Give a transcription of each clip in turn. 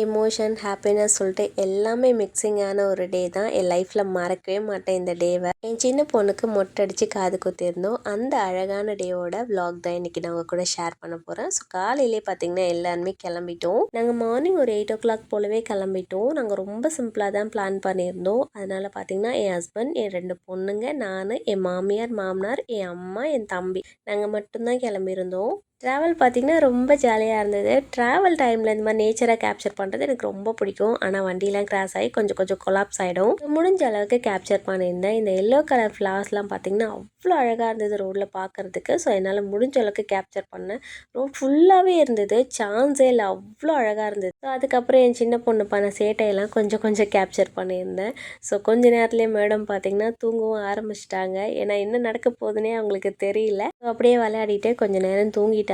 Emotion, happiness சொல்லிட்டு எல்லாமே மிக்சிங்கான ஒரு டே தான். என் லைஃப்பில் மறக்கவே மாட்டேன் இந்த டேவை. என் சின்ன பொண்ணுக்கு மொட்டை அடித்து காது குத்திருந்தோம். அந்த அழகான டேவோட விலாக் தான் இன்றைக்கி நான் உங்கள் கூட ஷேர் பண்ண போகிறேன். ஸோ காலையிலே பார்த்திங்கன்னா எல்லாருமே கிளம்பிட்டோம். நாங்கள் மார்னிங் ஒரு 8 o'clock போலவே கிளம்பிட்டோம். நாங்கள் ரொம்ப சிம்பிளாக தான் பிளான் பண்ணியிருந்தோம். அதனால் பார்த்திங்கன்னா என் ஹஸ்பண்ட், என் 2 பொண்ணுங்க, நான், என் மாமியார் மாமனார், என் அம்மா, என் தம்பி, நாங்கள் மட்டும்தான் கிளம்பியிருந்தோம். ட்ராவல் பார்த்திங்கன்னா ரொம்ப ஜாலியாக இருந்தது. ட்ராவல் டைமில் இந்த மாதிரி நேச்சரை கேப்சர் பண்ணுறது எனக்கு ரொம்ப பிடிக்கும். ஆனால் வண்டியெலாம் கிராஸ் ஆகி கொஞ்சம் கொஞ்சம் கொலாப்ஸ் ஆகிடும். முடிஞ்ச அளவுக்கு கேப்சர் பண்ணியிருந்தேன். இந்த எல்லோ கலர் ஃப்ளவர்ஸ்லாம் பார்த்திங்கன்னா அவ்வளோ அழகாக இருந்தது ரோட்டில் பார்க்குறதுக்கு. ஸோ என்னால் முடிஞ்ச அளவுக்கு கேப்சர் பண்ணேன். ரோட் ஃபுல்லாகவே இருந்தது, சான்ஸே இல்லை, அவ்வளோ அழகாக இருந்தது. ஸோ அதுக்கப்புறம் என் சின்ன பொண்ணு பண்ண சேட்டையெல்லாம் கொஞ்சம் கொஞ்சம் கேப்சர் பண்ணியிருந்தேன். ஸோ கொஞ்ச நேரத்துலேயே மேடம் பார்த்திங்கன்னா தூங்கவும் ஆரம்பிச்சிட்டாங்க. ஏன்னா என்ன நடக்க போகுதுன்னே அவங்களுக்கு தெரியல. ஸோ அப்படியே விளையாடிட்டு கொஞ்சம் நேரம் தூங்கிட்டாங்க.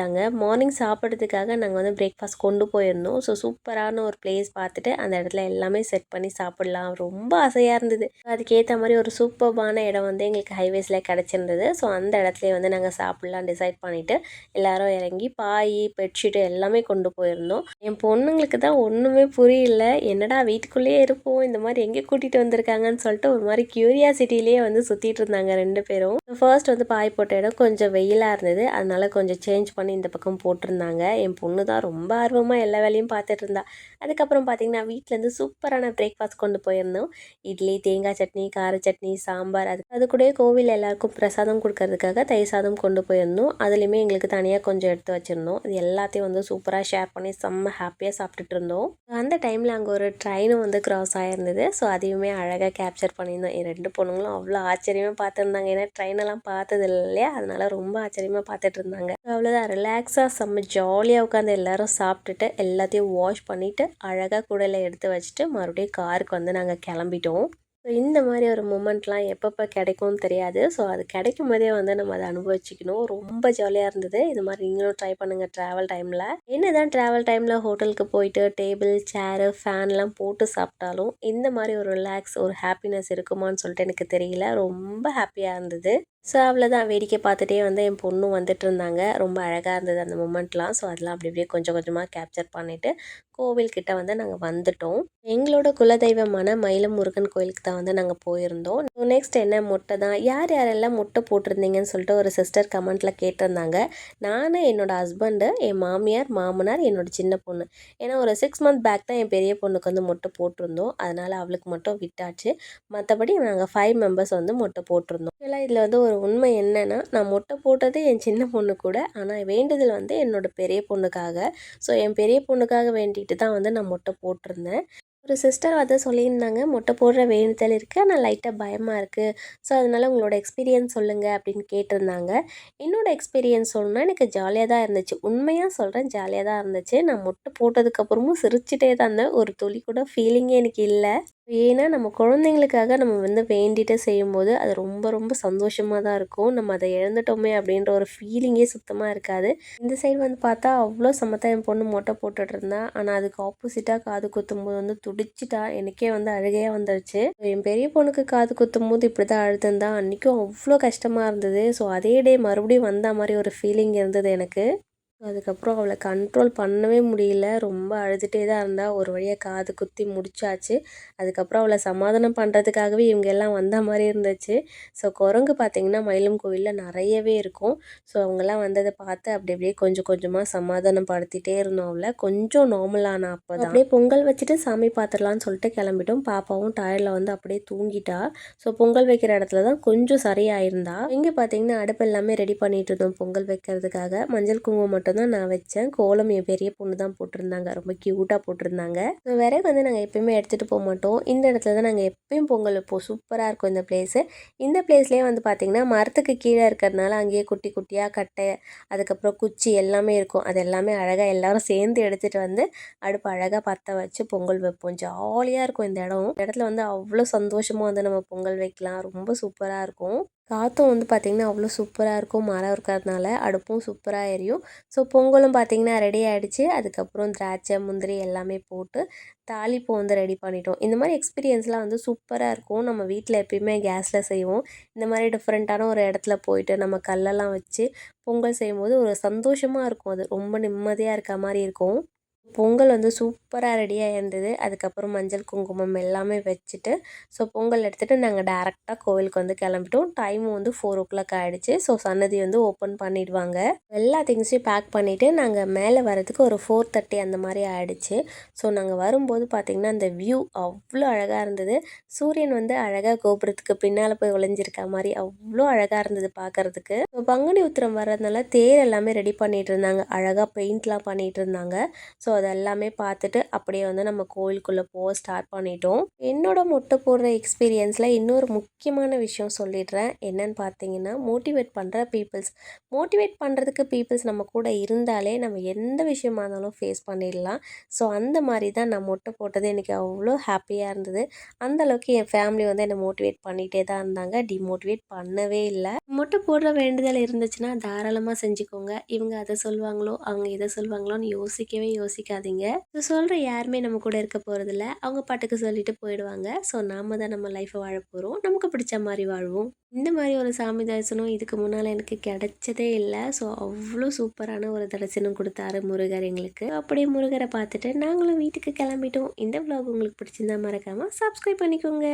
மார்னிங் சாப்பிட்றதுக்காக நாங்கள் வந்து பிரேக்ஃபாஸ்ட் கொண்டு போயிருந்தோம். ஸோ சூப்பரான ஒரு பிளேஸ் பார்த்துட்டு அந்த இடத்துல எல்லாமே செட் பண்ணி சாப்பிட்லாம், ரொம்ப ஆசையாக இருந்தது. அதுக்கேற்ற மாதிரி ஒரு சூப்பர்பான இடம் வந்து எங்களுக்கு ஹைவேஸில் கிடச்சிருந்தது. ஸோ அந்த இடத்துல வந்து நாங்கள் சாப்பிட்லாம் டிசைட் பண்ணிவிட்டு எல்லாரும் இறங்கி பாய், பெட்ஷீட்டு எல்லாமே கொண்டு போயிருந்தோம். என் பொண்ணுங்களுக்கு தான் ஒன்றுமே புரியல, என்னடா வீட்டுக்குள்ளேயே இருப்போம், இந்த மாதிரி எங்கே கூட்டிகிட்டு வந்திருக்காங்கன்னு சொல்லிட்டு ஒரு மாதிரி க்யூரியாசிட்டிலேயே வந்து சுற்றிட்டு இருந்தாங்க 2 பேரும். ஃபர்ஸ்ட் வந்து பாய் போட்ட இடம் கொஞ்சம் வெயிலாக இருந்தது, அதனால கொஞ்சம் சேஞ்ச் பண்ணி இந்த பக்கம் போட்டிருந்தாங்க. என் பொண்ணு தான் ரொம்ப ஆர்வமாக எல்லா வேலையும் பார்த்துட்டு இருந்தா. அதுக்கப்புறம் பார்த்திங்கன்னா வீட்டிலேருந்து சூப்பரான பிரேக்ஃபாஸ்ட் கொண்டு போயிருந்தோம். இட்லி, தேங்காய் சட்னி, கார சட்னி, சாம்பார், அது கூட கோவில் எல்லாருக்கும் பிரசாதம் கொடுக்கறதுக்காக தயிர் சாதம் கொண்டு போயிருந்தோம். அதுலேயுமே எங்களுக்கு தனியாக கொஞ்சம் எடுத்து வச்சுருந்தோம். இது எல்லாத்தையும் வந்து சூப்பராக ஷேர் பண்ணி செம்ம ஹாப்பியாக சாப்பிட்டுட்டு இருந்தோம். அந்த டைமில் அங்கே ஒரு ட்ரெயினும் வந்து கிராஸ் ஆகிருந்தது. ஸோ அதையுமே அழகாக கேப்சர் பண்ணியிருந்தோம். என் 2 பொண்ணுங்களும் அவ்வளோ ஆச்சரியமாக பார்த்துருந்தாங்க. ஏன்னா ட்ரெயினெல்லாம் பார்த்தது இல்லையா, அதனால ரொம்ப ஆச்சரியமாக பார்த்துட்டு இருந்தாங்க. அவ்வளோதான், ரிலாக்ஸாக செம்ம ஜாலியாக உட்காந்து எல்லாரும் சாப்பிட்டுட்டு எல்லாத்தையும் வாஷ் பண்ணிவிட்டு அழகாக கூடையில் எடுத்து வச்சுட்டு மறுபடியும் காருக்கு வந்து நாங்கள் கிளம்பிட்டோம். ஸோ இந்த மாதிரி ஒரு மூமெண்ட்லாம் எப்பப்போ கிடைக்கும்னு தெரியாது. ஸோ அது கிடைக்கும் போதே வந்து நம்ம அதை அனுபவிச்சுக்கணும். ரொம்ப ஜாலியாக இருந்தது. இது மாதிரி நீங்களும் ட்ரை பண்ணுங்கள் ட்ராவல் டைமில். என்ன தான் ட்ராவல் டைமில் ஹோட்டலுக்கு போயிட்டு டேபிள், சேரு, ஃபேன்லாம் போட்டு சாப்பிட்டாலும் இந்த மாதிரி ஒரு ரிலாக்ஸ், ஒரு ஹாப்பினஸ் இருக்குமான்னு சொல்லிட்டு எனக்கு தெரியல. ரொம்ப ஹாப்பியாக இருந்தது. ஸோ அவ்வளோதான், வேடிக்கை பார்த்துட்டே வந்து என் பொண்ணும் வந்துட்டு இருந்தாங்க. ரொம்ப அழகாக இருந்தது அந்த மூமெண்ட்லாம். ஸோ அதெல்லாம் அப்படி இப்படியே கொஞ்சம் கொஞ்சமாக கேப்சர் பண்ணிவிட்டு கோவில்கிட்ட வந்து நாங்கள் வந்துட்டோம். எங்களோட குலதெய்வமான மயிலம் முருகன் கோயிலுக்கு தான் வந்து நாங்கள் போயிருந்தோம். நெக்ஸ்ட் என்ன, மொட்டை தான். யார் யாரெல்லாம் மொட்டை போட்டிருந்தீங்கன்னு சொல்லிட்டு ஒரு சிஸ்டர் கமெண்ட்டில் கேட்டிருந்தாங்க. நான், என்னோடய ஹஸ்பண்டு, என் மாமியார் மாமனார், என்னோடய சின்ன பொண்ணு. ஏன்னா ஒரு 6 month பேக் தான் என் பெரிய பொண்ணுக்கு வந்து மொட்டை போட்டிருந்தோம். அதனால் அவளுக்கு மட்டும் விட்டாச்சு. மற்றபடி நாங்கள் 5 members வந்து மொட்டை போட்டிருந்தோம். எல்லாம் இதில் வந்து ஒரு உண்மை என்னென்னா, நான் மொட்டை போட்டது என் சின்ன பொண்ணு கூட, ஆனால் வேண்டுதல் வந்து என்னோடய பெரிய பொண்ணுக்காக. ஸோ என் பெரிய பொண்ணுக்காக வேண்டிட்டு தான் வந்து நான் மொட்டை போட்டிருந்தேன். ஒரு சிஸ்டர் வந்து சொல்லியிருந்தாங்க, மொட்டை போடுற வேண்டுதல் இருக்குது, ஆனால் லைட்டாக பயமாக இருக்குது, ஸோ அதனால் உங்களோட எக்ஸ்பீரியன்ஸ் சொல்லுங்கள் அப்படின்னு கேட்டிருந்தாங்க. என்னோடய எக்ஸ்பீரியன்ஸ் சொல்லணும்னா எனக்கு ஜாலியாக தான் இருந்துச்சு. உண்மையாக சொல்கிறேன், ஜாலியாக தான் இருந்துச்சு. நான் மொட்டை போட்டதுக்கப்புறமும் சிரிச்சிட்டே தான் இருந்தேன். ஒரு துளி கூட ஃபீலிங்கே எனக்கு இல்லை. ஏன்னா நம்ம குழந்தைங்களுக்காக நம்ம வந்து வேண்டிட்டு செய்யும்போது அது ரொம்ப ரொம்ப சந்தோஷமாக தான் இருக்கும். நம்ம அதை இழந்துட்டோமே அப்படின்ற ஒரு ஃபீலிங்கே சுத்தமாக இருக்காது. இந்த சைடு வந்து பார்த்தா அவ்வளோ சமத்தாக என் பொண்ணு மொட்டை போட்டுட்டு இருந்தா. ஆனால் அதுக்கு ஆப்போசிட்டாக காது குத்தும்போது வந்து துடிச்சிட்டா. எனக்கே வந்து அழுகையாக வந்துருச்சு. என் பெரிய பொண்ணுக்கு காது குத்தும்போது இப்படி தான் அழுதுந்தா. அன்றைக்கும் அவ்வளோ கஷ்டமாக இருந்தது. ஸோ அதே டே மறுபடியும் வந்த மாதிரி ஒரு ஃபீலிங் இருந்தது எனக்கு. அதுக்கப்புறம் அவளை கண்ட்ரோல் பண்ணவே முடியல. ரொம்ப அழுதுகிட்டே தான் இருந்தா. ஒரு வழியாக காது குத்தி முடிச்சாச்சு. அதுக்கப்புறம் அவளை சமாதானம் பண்ணுறதுக்காகவே இவங்க எல்லாம் வந்த மாதிரி இருந்துச்சு. ஸோ குரங்கு பார்த்திங்கன்னா மயிலம் கோவிலில் நிறையவே இருக்கும். ஸோ அவங்கெல்லாம் வந்ததை பார்த்து அப்படி அப்படியே கொஞ்சம் கொஞ்சமாக சமாதானம் படுத்திகிட்டே இருந்தோம். அவளை கொஞ்சம் நார்மலான அப்போ தான் அப்படியே பொங்கல் வச்சுட்டு சாமி பார்த்துடலான்னு சொல்லிட்டு கிளம்பிட்டோம். பாப்பாவும் டயர்டில் வந்து அப்படியே தூங்கிட்டா. ஸோ பொங்கல் வைக்கிற இடத்துல தான் கொஞ்சம் சரியாயிருந்தா. இங்கே பார்த்திங்கன்னா அடுப்பு எல்லாமே ரெடி பண்ணிட்டு இருந்தோம் பொங்கல் வைக்கிறதுக்காக. மஞ்சள் குங்குமம் மட்டும் தான் நான் வச்சேன். கோலம் என் பெரிய பொண்ணு தான் போட்டிருந்தாங்க. ரொம்ப க்யூட்டாக போட்டிருந்தாங்க. விறகு வந்து நாங்கள் எப்பயுமே எடுத்துகிட்டு போக மாட்டோம். இந்த இடத்துல தான் நாங்கள் எப்பயும் பொங்கல் வைப்போம். சூப்பராக இருக்கும் இந்த பிளேஸு. இந்த பிளேஸ்லேயே வந்து பார்த்திங்கன்னா மரத்துக்கு கீழே இருக்கிறதுனால அங்கேயே குட்டி குட்டியாக கட்டை, அதுக்கப்புறம் குச்சி எல்லாமே இருக்கும். அது எல்லாமே அழகாக எல்லோரும் சேர்ந்து எடுத்துகிட்டு வந்து அடுப்பு அழகாக பற்ற வச்சு பொங்கல் வைப்போம். ஜாலியாக இருக்கும் இந்த இடம். இந்த இடத்துல வந்து அவ்வளோ சந்தோஷமாக வந்து நம்ம பொங்கல் வைக்கலாம். ரொம்ப சூப்பராக இருக்கும். காற்றும் வந்து பார்த்திங்கன்னா அவ்வளோ சூப்பராக இருக்கும். மரம் இருக்கிறதுனால அடுப்பும் சூப்பராக எரியும். ஸோ பொங்கலும் பார்த்திங்கன்னா ரெடி ஆகிடுச்சு. அதுக்கப்புறம் திராட்சை, முந்திரி எல்லாமே போட்டு தாளிப்பு வந்து ரெடி பண்ணிட்டோம். இந்த மாதிரி எக்ஸ்பீரியன்ஸ்லாம் வந்து சூப்பராக இருக்கும். நம்ம வீட்டில் எப்பயுமே கேஸில் செய்வோம். இந்த மாதிரி டிஃப்ரெண்ட்டான ஒரு இடத்துல போயிட்டு நம்ம கல்லெல்லாம் வச்சு பொங்கல் செய்யும்போது ஒரு சந்தோஷமாக இருக்கும். அது ரொம்ப நிம்மதியாக இருக்க மாதிரி இருக்கும். பொங்கல் வந்து சூப்பராக ரெடியாக இருந்தது. அதுக்கப்புறம் மஞ்சள் குங்குமம் எல்லாமே வச்சுட்டு பொங்கல் எடுத்துகிட்டு நாங்கள் டேரெக்டாக கோவிலுக்கு வந்து கிளம்பிட்டோம். டைமும் வந்து 4:00 ஆகிடுச்சு. சன்னதி வந்து ஓப்பன் பண்ணிடுவாங்க. எல்லா திங்ஸையும் பேக் பண்ணிவிட்டு நாங்கள் மேலே வரதுக்கு ஒரு 4:30 அந்த மாதிரி ஆகிடுச்சு. நாங்கள் வரும்போது பார்த்திங்கன்னா அந்த வியூ அவ்வளோ அழகாக இருந்தது. சூரியன் வந்து அழகாக கோபுரத்துக்கு பின்னால் போய் ஒளிஞ்சிருக்க மாதிரி அவ்வளோ அழகாக இருந்தது பார்க்குறதுக்கு. பங்குனி உத்திரம் வர்றதுனால தேர் எல்லாமே ரெடி பண்ணிகிட்டு இருந்தாங்க. அழகாக பெயிண்ட்லாம் பண்ணிகிட்டு இருந்தாங்க. அதெல்லாமே பார்த்துட்டு அப்படியே வந்து நம்ம கோயிலுக்குள்ளே போக ஸ்டார்ட் பண்ணிட்டோம். என்னோட மொட்டை போடுற எக்ஸ்பீரியன்ஸில் இன்னொரு முக்கியமான விஷயம் சொல்லிடுறேன். என்னன்னு பார்த்தீங்கன்னா, மோட்டிவேட் பண்ணுற பண்ணுறதுக்கு பீப்புள்ஸ் நம்ம கூட இருந்தாலே நம்ம எந்த விஷயமா இருந்தாலும் ஃபேஸ் பண்ணிடலாம். அந்த மாதிரி தான் நான் மொட்டை போட்டது எனக்கு அவ்வளோ ஹாப்பியாக இருந்தது. அந்தளவுக்கு என் ஃபேமிலி வந்து என்னை மோட்டிவேட் பண்ணிகிட்டே தான் இருந்தாங்க. டிமோட்டிவேட் பண்ணவே இல்லை. மொட்டை போடுற வேண்டுதல் இருந்துச்சுன்னா தாராளமாக செஞ்சுக்கோங்க. இவங்க அதை சொல்லுவாங்களோ அவங்க இதை சொல்லுவாங்களோன்னு யோசிக்கவே யோசிக்காதீங்க. சொல்கிற யாருமே நம்ம கூட இருக்க போகிறதில்ல. அவங்க பாட்டுக்கு சொல்லிட்டு போயிடுவாங்க. நாம தான் நம்ம லைஃப்பை வாழ போகிறோம். நமக்கு பிடிச்ச மாதிரி வாழ்வோம். இந்த மாதிரி ஒரு சாமி தரிசனம் இதுக்கு முன்னால் எனக்கு கிடைச்சதே இல்லை. அவ்வளோ சூப்பரான ஒரு தரிசனம் கொடுத்தாரு முருகர் எங்களுக்கு. அப்படியே முருகரை பார்த்துட்டு நாங்களும் வீட்டுக்கு கிளம்பிட்டோம். இந்த vlog உங்களுக்கு பிடிச்சிருந்தா மறக்காமல் சப்ஸ்கிரைப் பண்ணிக்கோங்க.